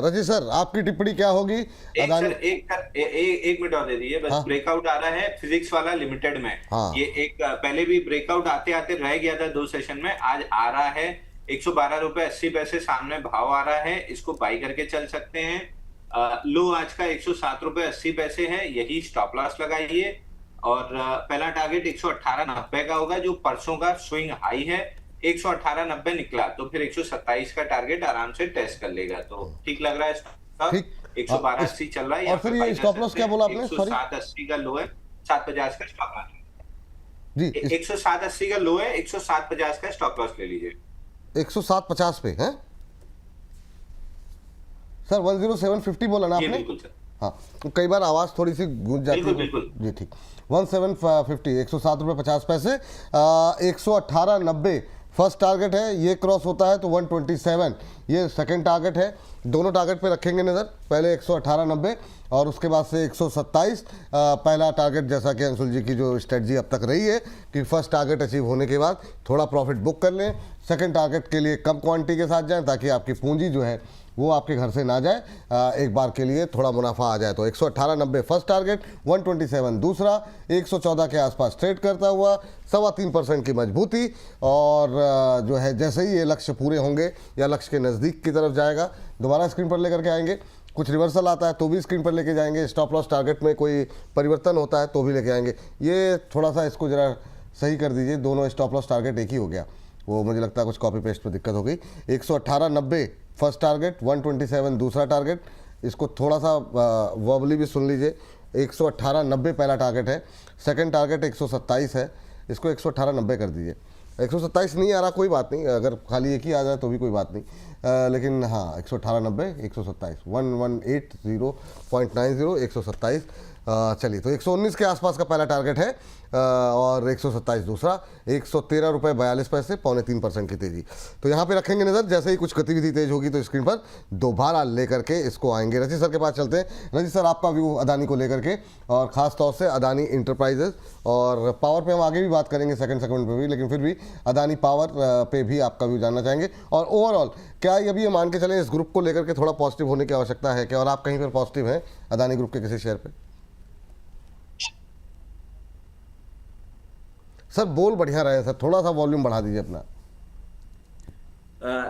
रजी सर आपकी टिप्पणी क्या होगी? एक मिनट और दे दीजिए बस। हाँ? ब्रेकआउट आ रहा है फिजिक्स वाला लिमिटेड में। हाँ। ये एक पहले भी ब्रेकआउट आते आते रह गया था 2 सेशन में, आज आ रहा है 112 रुपए 80 पैसे सामने भाव आ रहा है, इसको बाई करके चल सकते हैं। लो आज का 107 रुपए 80 पैसे है, यही स्टॉप लॉस लगाइए। और पहला टारगेट 118.90 का होगा जो परसों का स्विंग हाई है। 118.90 निकला तो फिर 127 का टारगेट आराम से टेस्ट कर लेगा। तो ठीक लग रहा है स्टॉक। ठीक। 112.80 चल रहा है। और फिर ये स्टॉप लॉस क्या बोला आपने? सॉरी, 107.80 का लो है, 750 का स्टॉप लॉस जी 107.80 का लो है, 107.50 का स्टॉप लॉस ले लीजिए। 107.50 पे है सर। 10750 बोला ना जी आपने? बिल्कुल सर। हाँ, तो कई बार आवाज थोड़ी सी गूंज जाती है। बिल्कुल। जी ठीक। 1750, 107 रुपये 50 पैसे। 118.90 फर्स्ट टारगेट है, ये क्रॉस होता है तो 127 ये सेकंड टारगेट है। दोनों टारगेट पे रखेंगे नज़र, पहले 118.90 और उसके बाद से 127 पहला टारगेट। जैसा कि अंशुल जी की जो स्ट्रेटजी अब तक रही है कि फर्स्ट टारगेट अचीव होने के बाद थोड़ा प्रॉफिट बुक कर लें, सेकंड टारगेट के लिए कम क्वांटिटी के साथ जाएं ताकि आपकी पूंजी जो है वो आपके घर से ना जाए, एक बार के लिए थोड़ा मुनाफा आ जाए। तो 118.90 फर्स्ट टारगेट, 127 दूसरा, 114 के आसपास ट्रेड करता हुआ 3.25% की मजबूती। और जो है जैसे ही ये लक्ष्य पूरे होंगे या लक्ष्य के नज़दीक की तरफ जाएगा दोबारा स्क्रीन पर लेकर के आएंगे। कुछ रिवर्सल आता है तो भी स्क्रीन पर लेके जाएंगे, स्टॉप लॉस टारगेट में कोई परिवर्तन होता है तो भी लेके आएंगे। ये थोड़ा सा इसको ज़रा सही कर दीजिए, दोनों स्टॉप लॉस टारगेट एक ही हो गया, वो मुझे लगता है कुछ कॉपी पेस्ट में दिक्कत हो गई। 118.90 फर्स्ट टारगेट, 127 दूसरा टारगेट। इसको थोड़ा सा वर्बली भी सुन लीजिए। 118.90 पहला टारगेट है, सेकंड टारगेट 127 है, इसको 118.90 कर दीजिए। 127 नहीं आ रहा कोई बात नहीं, अगर खाली एक ही आ जाए तो भी कोई बात नहीं, लेकिन हाँ 118.90 127 1180.90 127। चलिए तो 119 के आसपास का पहला टारगेट है और 127 दूसरा, 113 रुपये 42 पैसे, 3.25% की तेजी। तो यहाँ पे रखेंगे नज़र, जैसे ही कुछ गतिविधि तेज होगी तो स्क्रीन पर दोबारा लेकर के इसको आएंगे। रजी सर के पास चलते हैं। रजी सर आपका व्यू अदानी को लेकर के और ख़ास तौर से अदानी इंटरप्राइजेज, और पावर पे हम आगे भी बात करेंगे सेकंड सेगमेंट पे भी, लेकिन फिर भी अदानी पावर पे भी आपका व्यू जानना चाहेंगे। और ओवरऑल क्या अभी ये मान के चलें इस ग्रुप को लेकर के थोड़ा पॉजिटिव होने की आवश्यकता है क्या, और आप कहीं पर पॉजिटिव हैं अदानी ग्रुप के किसी शेयर पर? सर बोल बढ़िया रहे सर, थोड़ा सा वॉल्यूम बढ़ा दीजिए अपना।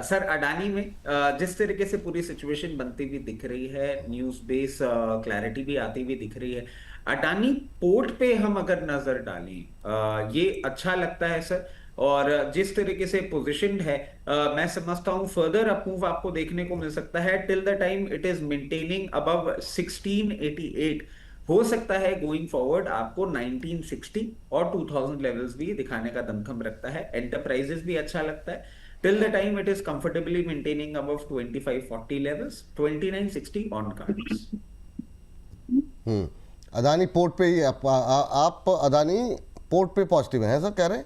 सर अडानी में जिस तरीके से पूरी सिचुएशन बनती हुई दिख रही है, न्यूज बेस क्लैरिटी भी आती हुई दिख रही है, अडानी पोर्ट पे हम अगर नजर डालें ये अच्छा लगता है सर। और जिस तरीके से पोजीशनड है मैं समझता हूं फर्दर अपमूव आपको देखने को मिल सकता है till the time it is maintaining above 1688। हो सकता है गोइंग फॉरवर्ड आपको 1960 और 2000 लेवल्स भी दिखाने का दमखम रखता है। एंटरप्राइजेस भी अच्छा लगता है till the time it is comfortably maintaining above 2540 levels, 2960 on cards. Adani port पे ही आप अदानी पोर्ट पे पॉजिटिव हैं सर, कह रहे हैं?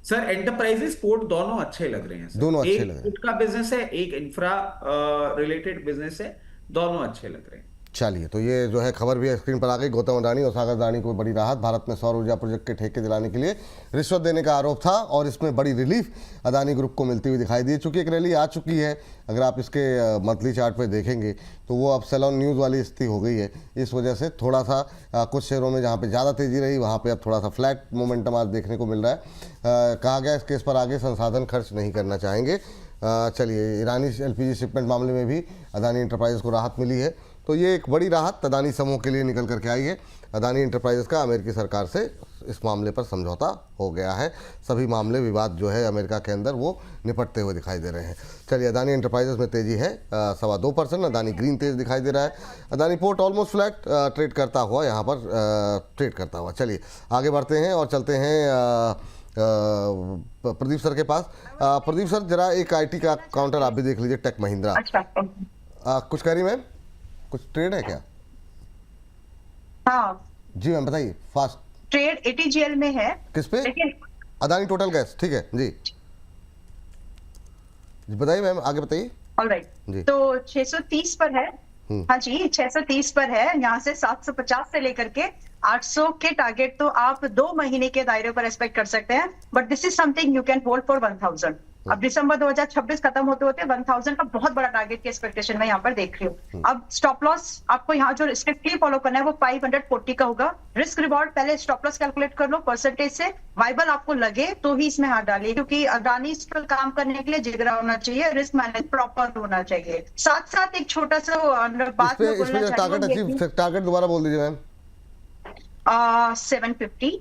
सर एंटरप्राइजेस पोर्ट दोनों अच्छे लग रहे हैं सर। दोनों अच्छे एक लग रहे हैं। पोर्ट का बिजनेस है, एक इंफ्रा रिलेटेड बिजनेस है, दोनों अच्छे लग रहे हैं। चलिए, तो ये जो है खबर भी स्क्रीन पर आ गई। गौतम अडानी और सागर अडानी को बड़ी राहत। भारत में सौर ऊर्जा प्रोजेक्ट के ठेके दिलाने के लिए रिश्वत देने का आरोप था और इसमें बड़ी रिलीफ अडानी ग्रुप को मिलती हुई दिखाई दी। चूंकि एक रैली आ चुकी है, अगर आप इसके मंथली चार्ट पे देखेंगे तो वो अब सेल ऑन न्यूज़ वाली स्थिति हो गई है। इस वजह से थोड़ा सा कुछ शेयरों में जहाँ पे ज़्यादा तेज़ी रही वहाँ पे अब थोड़ा सा फ्लैट मोमेंटम आज देखने को मिल रहा है। कहा गया इस केस पर आगे संसाधन खर्च नहीं करना चाहेंगे। चलिए, ईरानी एलपीजी शिपमेंट मामले में भी अडानी इंटरप्राइजेस को राहत मिली है, तो ये एक बड़ी राहत अडानी समूह के लिए निकल करके आई है। अडानी इंटरप्राइजेस का अमेरिकी सरकार से इस मामले पर समझौता हो गया है। सभी मामले विवाद जो है अमेरिका के अंदर वो निपटते हुए दिखाई दे रहे हैं। चलिए, अडानी इंटरप्राइजेस में तेज़ी है 2.25%। अडानी ग्रीन तेज दिखाई दे रहा है। Adani port almost flat trade करता हुआ यहाँ पर ट्रेड करता हुआ। चलिए आगे बढ़ते हैं और चलते हैं प्रदीप सर के पास। प्रदीप सर, जरा एक आईटी का काउंटर आप भी देख लीजिए, टेक महिंद्रा। अच्छा, कुछ कह रही मैम, कुछ ट्रेड है क्या? हाँ जी मैम बताइए फास्ट। ट्रेड एटीजीएल में है। किस पे? लेकिन अदानी टोटल गैस, ठीक है जी। जी बताइए मैम, आगे बताइए। ऑलराइट, जी। तो 630 पर है। हाँ जी, 630 पर है। यहाँ से 750 से लेकर के 800 के टारगेट तो आप 2 महीने के दायरे पर एक्सपेक्ट कर सकते हैं, but this is something you can hold for 1000। अब दिसंबर 2026 खत्म होते होते 1000 का बहुत बड़ा टारगेट की एक्सपेक्टेशन मैं यहाँ पर देख रही हूँ। अब स्टॉप लॉस आपको यहाँ जो स्ट्रिक्टली फॉलो करना है वो 540 का होगा। रिस्क रिवॉर्ड पहले स्टॉप लॉस कैलकुलेट कर लो परसेंटेज से, वाइबल आपको लगे तो ही इसमें हाथ डालिए, क्योंकि अडानी इस पर काम करने के लिए जिगरा होना चाहिए, रिस्क मैनेज प्रॉपर होना चाहिए। साथ साथ एक छोटा सा बात मैं बोलना चाहिए, टारगेट दोबारा बोल दीजिए मैम। 750,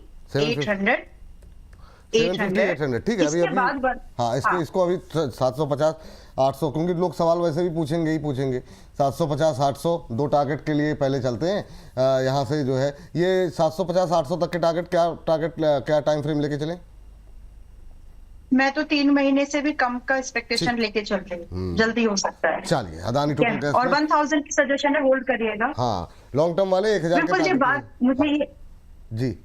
800, 800, ठीक है। अभी हाँ, इसको अभी 750, 800, क्योंकि लोग सवाल वैसे भी पूछेंगे ही पूछेंगे। 750, 800 दो टारगेट के लिए पहले चलते हैं। यहाँ से जो है ये 750, 800 तक के टारगेट क्या टाइम फ्रेम लेके चलें? मैं तो 3 महीने से भी कम का एक्सपेक्टेशन लेके चल रही हूँ, जल्दी हो सकता है। चलिए, अडानी टोटल गैस और 1000 की सजेशन है, होल्ड करिएगा। हाँ, लॉन्ग टर्म वाले 1000 बिल्कुल जी। बात मुझे जी,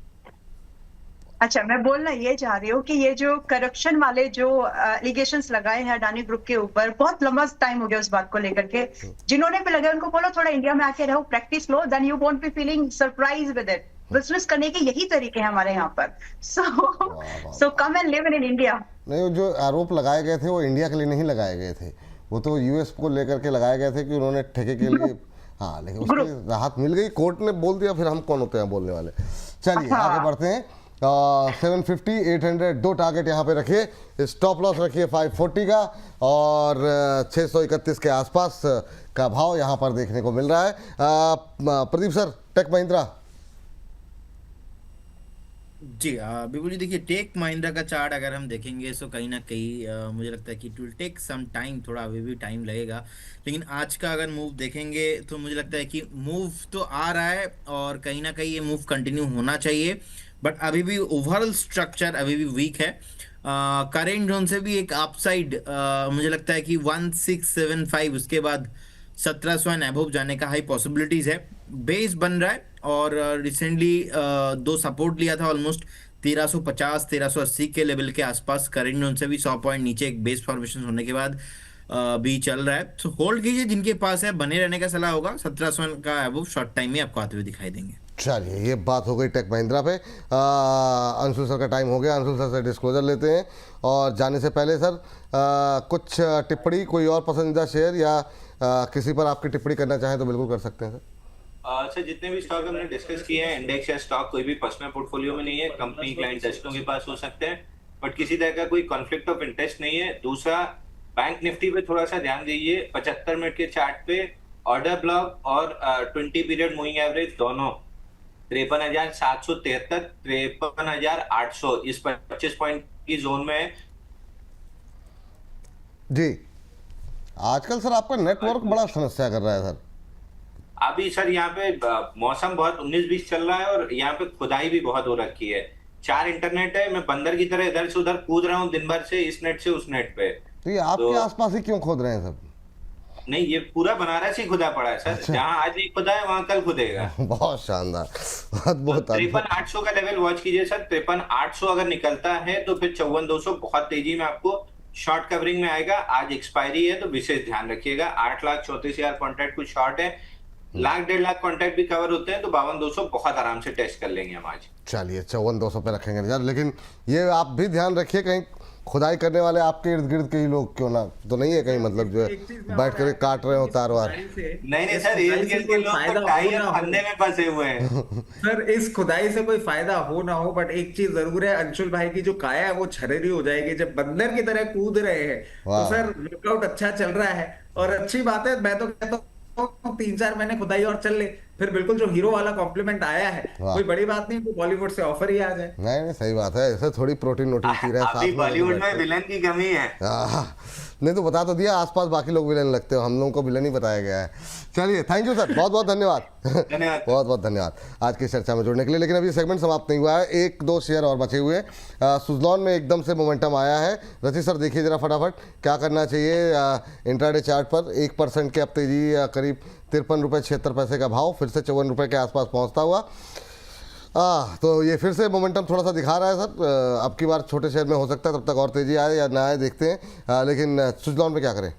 अच्छा, मैं बोलना ये चाह रही हूँ कि ये जो करप्शन वाले जो एलिगेशंस लगाए हैं अडानी ग्रुप के ऊपर, बहुत लंबा टाइम हो गया उस बात को लेकर के। जिन्होंने भी लगे उनको बोलो थोड़ा इंडिया में आके रहो, प्रैक्टिस लो, then you won't be feeling surprise with it. Business करने के यही तरीके हैं हमारे यहाँ पर। So come and live in India. नहीं, जो आरोप लगाए गए थे वो इंडिया के लिए नहीं लगाए गए थे, वो तो यूएस को लेकर के लगाए गए थे कि उन्होंने ठेके के लिए। हाँ, लेकिन उसकी राहत मिल गई, कोर्ट ने बोल दिया, फिर हम कौन होते हैं बोलने वाले। चलिए आगे बढ़ते हैं। 750, 800 दो टारगेट यहाँ पे रखिए। स्टॉप लॉस रखिए 540 का और 631 के आसपास का भाव यहाँ पर देखने को मिल रहा है। प्रदीप सर, टेक महिंद्रा। जी बिल्कुल जी, देखिए टेक महिंद्रा का चार्ट अगर हम देखेंगे तो कहीं ना कहीं मुझे लगता है कि it will take some time, थोड़ा अभी भी टाइम लगेगा। लेकिन आज का अगर मूव देखेंगे तो मुझे लगता है कि मूव तो आ रहा है और कहीं ना कहीं ये मूव कंटिन्यू होना चाहिए, बट अभी भी ओवरऑल स्ट्रक्चर अभी भी वीक है। करेंट जोन से भी एक अपसाइड मुझे लगता है कि 1675, उसके बाद 1700 एंड अबव जाने का हाई पॉसिबिलिटीज है। बेस बन रहा है और रिसेंटली 2 सपोर्ट लिया था ऑलमोस्ट 1350, 1380 के लेवल के आसपास। करेंट जोन से भी 100 पॉइंट नीचे एक बेस फॉर्मेशन होने के बाद भी चल रहा है। तो होल्ड कीजिए, जिनके पास है बने रहने का सलाह होगा। 1700 का अबव शॉर्ट टाइम में आपको आते हुए दिखाई देंगे। चलिए, ये बात हो गई टेक महिंद्रा पे। अंशुल सर का टाइम हो गया, अंशुल सर से डिस्क्लोजर लेते हैं। और जाने से पहले सर कुछ टिप्पणी, कोई और पसंदीदा शेयर या किसी पर आपकी टिप्पणी करना चाहें तो बिल्कुल कर सकते हैं सर। सर, जितने भी स्टॉक हमने डिस्कस किए हैं, इंडेक्स या स्टॉक कोई भी पर्सनल पोर्टफोलियो में नहीं है। कंपनी क्लाइंट दर्शकों के पास हो सकते हैं, बट किसी तरह का कोई कॉन्फ्लिक्ट ऑफ इंटरेस्ट नहीं है। दूसरा, बैंक निफ्टी पे थोड़ा सा ध्यान दीजिए। 75 मिनट के चार्ट पे ऑर्डर ब्लॉक और 20 पीरियड मूविंग एवरेज दोनों 53,773, 53,800 इस 25 पॉइंट की जोन में है। जी, आजकल सर आपका नेटवर्क बड़ा समस्या कर रहा है सर। अभी सर यहाँ पे मौसम बहुत 19-20 चल रहा है और यहाँ पे खुदाई भी बहुत हो रखी है। 4 इंटरनेट है, मैं बंदर की तरह इधर से उधर कूद रहा हूँ दिन भर से, इस नेट से उस नेट पे। तो ये आपके आसपास ही क्यों खोद रहे हैं सब? नहीं, ये पूरा बनारस ही खुदा पड़ा है सर। अच्छा। जहाँ आज नहीं खुदा है वहां कल खुदेगा। बहुत शानदार, बहुत 53,800 का लेवल वॉच कीजिए सर। 53,800 अगर निकलता है तो फिर 54,200 बहुत तेजी में आपको शॉर्ट कवरिंग में आएगा। आज एक्सपायरी है तो विशेष ध्यान रखिएगा। 8,34,000 कॉन्ट्रैक्ट कुछ शॉर्ट है। लाख 1.5 लाख कॉन्ट्रैक्ट भी कवर होते हैं, तो 52,200 बहुत आराम से टेस्ट कर लेंगे हम आज। चलिए 54,200 पे रखेंगे यार, लेकिन ये आप भी ध्यान रखिए कहीं खुदाई करने वाले आपके इर्द गिर्द के ही लोग क्यों ना तो नहीं है कहीं, मतलब जो है बैठ कर काट रहे हो तार वार। नहीं सर, इर्द गिर्द के लोग तो टाई और फंदे में फंसे हुए हैं। सर इस खुदाई से कोई फायदा हो ना हो, बट एक चीज जरूर है, अंशुल भाई की जो काया है वो छरेरी हो जाएगी जब बंदर की तरह कूद रहे हैं। तो सर वर्कआउट अच्छा चल रहा है और अच्छी बात है। मैं तो कहता हूँ 3-4 महीने खुदाई और चल ले, फिर बिल्कुल जो हीरो वाला कॉम्प्लीमेंट आया है कोई बड़ी बात नहीं, तो बॉलीवुड से ऑफर ही आ जाए। नहीं सही बात है, ऐसे थोड़ी प्रोटीन वोटीन पी रहे हैं अभी बॉलीवुड में विलन की कमी है। नहीं तो बता तो दिया, आसपास बाकी लोग विलन लगते हो, हम लोगों को विलन ही बताया गया है। चलिए थैंक यू सर, बहुत बहुत धन्यवाद। धन्यवाद बहुत बहुत धन्यवाद आज की चर्चा में जुड़ने के लिए। लेकिन अभी सेगमेंट समाप्त नहीं हुआ है, 1-2 शेयर और बचे हुए हैं। सुजलॉन में एकदम से मोमेंटम आया है। रची सर देखिए जरा फटाफट क्या करना चाहिए इंट्राडे चार्ट पर। 1% के अब तेजी, करीब 53 रुपये 76 पैसे का भाव, फिर से 54 रुपये के आसपास पहुंचता हुआ। तो ये फिर से मोमेंटम थोड़ा सा दिखा रहा है सर। अब की बार छोटे शेयर में हो सकता है तब तक और तेजी आए या ना आए, देखते हैं। लेकिन सुजलॉन पे क्या करें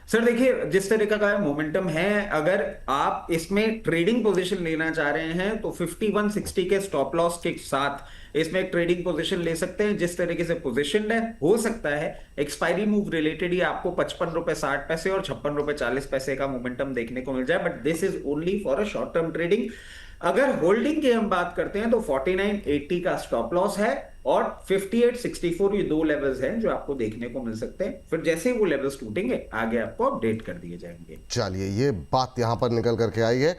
सर? देखिए जिस तरीके का मोमेंटम है, अगर आप इसमें ट्रेडिंग पोजीशन लेना चाह रहे हैं तो 5160 के स्टॉप लॉस के साथ इसमें एक ट्रेडिंग पोजीशन ले सकते हैं। जिस तरीके से पोजीशन है, हो सकता है एक्सपायरी मूव रिलेटेड ही आपको 55 रुपए 60 पैसे और 56 रुपए 40 पैसे का मोमेंटम देखने को मिल जाए, but this is only for a short term trading. अगर होल्डिंग की हम बात करते हैं तो 4980 का स्टॉप लॉस है और 5864 ये 2 लेवल्स हैं जो आपको देखने को मिल सकते हैं। फिर जैसे ही वो लेवल्स टूटेंगे आगे आपको अपडेट कर दिए जाएंगे। चलिए ये बात यहाँ पर निकल करके आई है।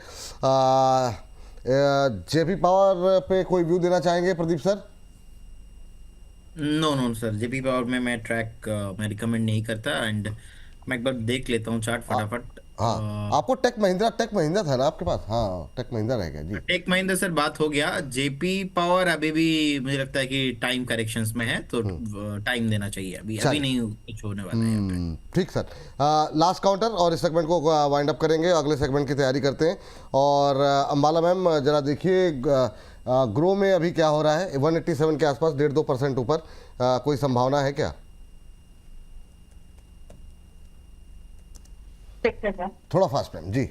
जेपी पावर पे कोई व्यू देना चाहेंगे Pradeep sir? No sir, JP power में मैं ट्रैक मैं रिकमेंड नहीं करता। एंड मैं एक बार देख लेता हूँ चार्ट फटाफट। हाँ आपको टेक महिंद्रा था ना आपके पास? हाँ टेक महिंद्रा रहेगा जी। टेक महिंद्रा सर बात हो गया। जेपी पावर अभी भी मुझे लगता है कि टाइम करेक्शंस में है, तो टाइम देना चाहिए। अभी नहीं कुछ होने वाला है यहाँ पे। ठीक सर, लास्ट काउंटर और इस सेगमेंट को वाइंड अप करेंगे, अगले सेगमेंट की तैयारी करते हैं। और अंबाला मैम जरा देखिए ग्रो में अभी क्या हो रहा है? 187 के आसपास 1.5-2% ऊपर, कोई संभावना है क्या? थोड़ा फास्ट मैम जी।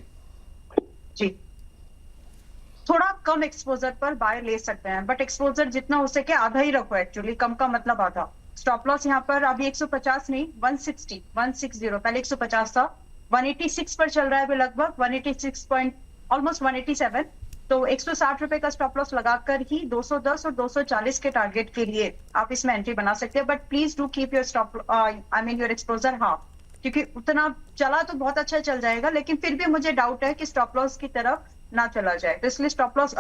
थोड़ा कम एक्सपोजर पर बाय ले सकते हैं, बट एक्सपोजर जितना हो सके आधा ही रखो। एक्चुअली कम का मतलब आधा। स्टॉप लॉस यहाँ पर अभी 150 नहीं 160 पहले 150 था, 186 पर चल रहा है अभी लगभग 186 पॉइंट ऑलमोस्ट 187। तो 160 रुपए का स्टॉप लॉस लगाकर ही 210 और 240 के टारगेट के लिए आप इसमें एंट्री बना सकते हैं। But please do keep your stop your exposure half, क्योंकि उतना चला तो बहुत अच्छा चल जाएगा, लेकिन फिर भी मुझे डाउट है कि स्टॉप लॉस की तरफ ना चला जाए, तो इसलिए स्टॉप लॉस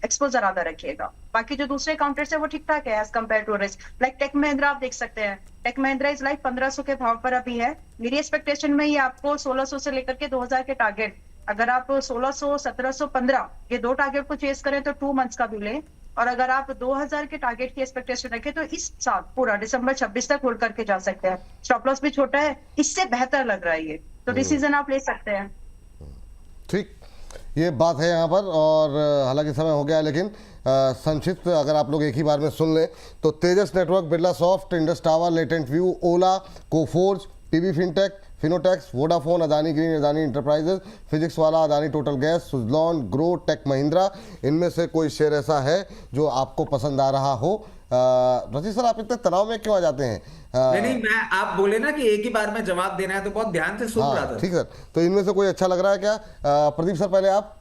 एक्सपोजर आधा रखिएगा। बाकी जो दूसरे काउंटर्स है वो ठीक ठाक है as compare to risk. Like tech Mahindra आप देख सकते हैं, टेक महिंद्रा इज लाइक 1500 के भाव पर अभी है। मेरी एक्सपेक्टेशन में ये आपको 1600 से लेकर के 2000 के टारगेट, अगर आप 1600 1715 ये 2 टारगेट को चेस करें तो 2 मंथ्स का भी ले, और अगर आप 2000 के टारगेट की एक्सपेक्टेशन रखें तो इस साल पूरा दिसंबर 26 तक होल्ड करके जा सकते हैं। स्टॉप लॉस भी छोटा है, इससे बेहतर लग रहा है ये, तो डिसीजन आप ले सकते हैं। ठीक, ये बात है यहाँ पर। और हालांकि समय हो गया है, लेकिन संक्षिप्त अगर आप लोग एक ही बार में सुन लें तो तेजस नेटवर्क, बिरला सॉफ्ट, इंडस टावर, लेटेंट व्यू, ओला, कोफोर्ज, पीबी फिनटेक, फिनोटेक्स, वोडाफोन, अदानी ग्रीन, अदानी इंटरप्राइजेज, फिजिक्स वाला, अदानी टोटल गैस, सुजलॉन, ग्रो, टेक महिंद्रा, इनमें से कोई शेयर ऐसा है जो आपको पसंद आ रहा हो? रची सर आप इतने तनाव में क्यों आ जाते हैं? नहीं मैं, आप बोले ना कि एक ही बार में जवाब देना है तो बहुत ध्यान से सुन रहा था। ठीक सर, तो इनमें से कोई अच्छा लग रहा है क्या? प्रदीप सर पहले आप।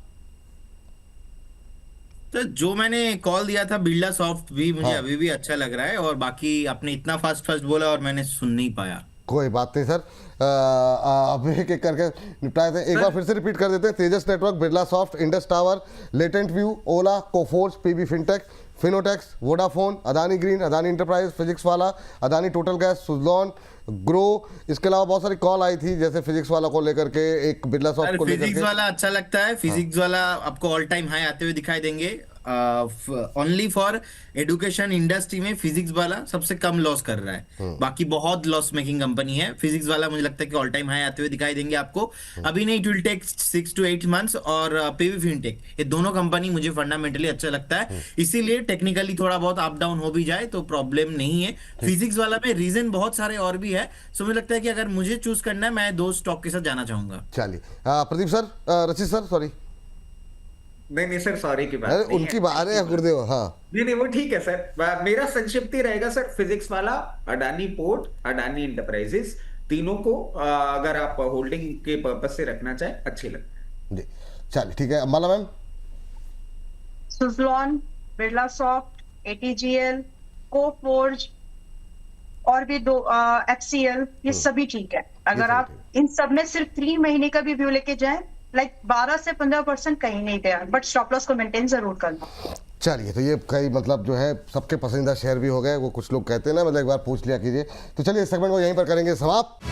तो जो मैंने कॉल दिया था बिरला सॉफ्ट भी मुझे अभी भी अच्छा लग रहा है, और बाकी आपने इतना फास्ट बोला और मैंने सुन नहीं पाया। कोई बात नहीं सर, अब एक एक करके निपटाए थे। एक बार फिर से रिपीट कर देते हैं। तेजस नेटवर्क, बिरला सॉफ्ट, इंडस टावर, लेटेंट व्यू, ओला, कोफोर्स, पीबी फिनटेक, फिनोटेक्स, वोडाफोन, अदानी ग्रीन, अदानी इंटरप्राइज, फिजिक्स वाला, अदानी टोटल गैस, सुजलॉन, ग्रो। इसके अलावा बहुत सारी कॉल आई थी जैसे फिजिक्स वाला को लेकर के, एक बिरला सॉफ्ट को लेकर के। फिजिक्स वाला अच्छा लगता है। फिजिक्स वाला आपको ऑल टाइम हाई आते हुए दिखाई देंगे। ओनली फॉर एडुकेशन इंडस्ट्री में फिजिक्स वाला सबसे कम लॉस कर रहा है, बाकी बहुत लॉस मेकिंग कंपनी है। फिजिक्स वाला मुझे लगता है कि ऑल टाइम हाई आते हुए दिखाई देंगे आपको। अभी नहीं, it will take 6 to 8 months। और पीवी फिनटेक, ये दोनों कंपनी मुझे फंडामेंटली अच्छा लगता है, इसीलिए टेक्निकली थोड़ा बहुत अप डाउन हो भी जाए तो प्रॉब्लम नहीं है। फिजिक्स वाला में रीजन बहुत सारे और भी है, सो मुझे लगता है कि अगर मुझे चूज करना है, मैं 2 स्टॉक के साथ जाना चाहूंगा। चलिए प्रदीप सर, रचित सर, सॉरी, नहीं सर, सॉरी की बात अरे नहीं उनकी है। बात, अरे गुरुदेव, हाँ नहीं, वो ठीक है सर। मेरा संक्षिप्त ही रहेगा सर, फिजिक्स वाला, अडानी पोर्ट, अडानी इंटरप्राइजेस, तीनों को अगर आप होल्डिंग के पर्पज से रखना चाहे अच्छे लगते हैं जी। चलिए ठीक है, माला मैम। सुजलॉन, बिरला सॉफ्ट, एटीजीएल, कोफोर्ज और भी 2 एफसीएल, ये सभी ठीक है। अगर सभी आप इन सब में सिर्फ 3 महीने का भी व्यू लेके जाएं, लाइक 12 से 15% कहीं नहीं गया, बट स्टॉप लॉस को मेंटेन जरूर करना। चलिए, तो ये कई मतलब जो है सबके पसंदीदा शेयर भी हो गए, वो कुछ लोग कहते हैं ना, मतलब एक बार पूछ लिया कीजिए। तो चलिए इस सेगमेंट को यहीं पर करेंगे समाप्त।